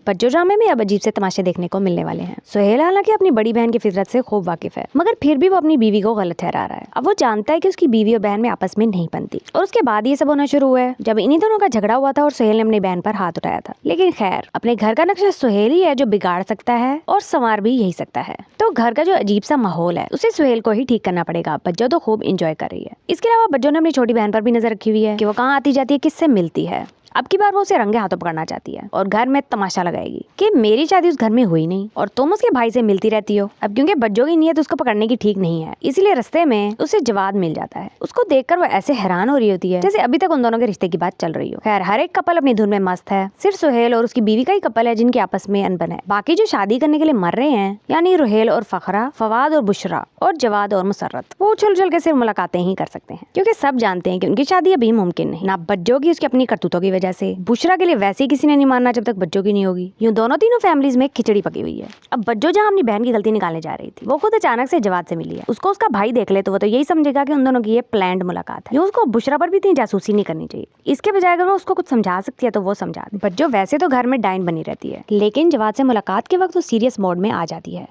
बज्जो ड्रामे में अब अजीब से तमाशे देखने को मिलने वाले हैं। सुहेल हालांकि अपनी बड़ी बहन की फितरत से खूब वाकिफ है, मगर फिर भी वो अपनी बीवी को गलत ठहरा रहा है। अब वो जानता है कि उसकी बीवी और बहन में आपस में नहीं बनती, और उसके बाद ये सब होना शुरू हुआ है जब इन्हीं दोनों का झगड़ा हुआ था और सुहेल ने अपनी बहन पर हाथ उठाया था। लेकिन खैर, अपने घर का नक्शा सुहेल ही है जो बिगाड़ सकता है और संवार भी यही सकता है। तो घर का जो अजीब सा माहौल है उसे सुहेल को ही ठीक करना पड़ेगा। बज्जो तो खूब इंजॉय कर रही है। इसके अलावा बज्जो ने अपनी छोटी बहन पर भी नजर रखी हुई है कि वो कहाँ आती जाती है, किससे मिलती है। अब की बार वो उसे रंगे हाथों पकड़ना चाहती है और घर में तमाशा लगाएगी कि मेरी शादी उस घर में हुई नहीं और तुम उसके भाई से मिलती रहती हो। अब क्योंकि बज्जो की नीयत उसको पकड़ने की ठीक नहीं है, इसीलिए रास्ते में उसे जवाब मिल जाता है। उसको देखकर वो ऐसे हैरान हो रही होती है जैसे अभी तक उन दोनों के रिश्ते की बात चल रही हो। खैर, हर एक कपल अपनी धुन में मस्त है। सिर्फ सुहेल और उसकी बीवी का ही कपल है जिनके आपस में अनबन है। बाकी जो शादी करने के लिए मर रहे हैं, यानी रुहेल और फखरा, फवाद और बुशरा और जवाद और मुसर्रत, वो उछल उछल के सिर्फ मुलाकातें ही कर सकते हैं, क्योंकि सब जानते हैं कि उनकी शादी अभी मुमकिन नहीं। ना बज्जो की उसकी अपनी करतूतों की वजह से, बुशरा के लिए वैसे ही किसी ने नहीं मानना जब तक बच्चों की नहीं होगी। यूं दोनों तीनों फैमिलीज में खिचड़ी पकी हुई है। अब बज्जो जहाँ अपनी बहन की गलती निकालने जा रही थी, वो खुद अचानक से जवाद से मिली है। उसको उसका भाई देख ले तो वो तो यही समझेगा कि उन दोनों की ये प्लान्ड मुलाकात है। यूं उसको बुशरा पर भी इतनी जासूसी नहीं करनी चाहिए। इसके बजाय अगर वो उसको कुछ समझा सकती है तो वो समझा दे। बज्जो वैसे तो घर में डाइन बनी रहती है, लेकिन जवाद से मुलाकात के वक्त वो सीरियस मोड में आ जाती है।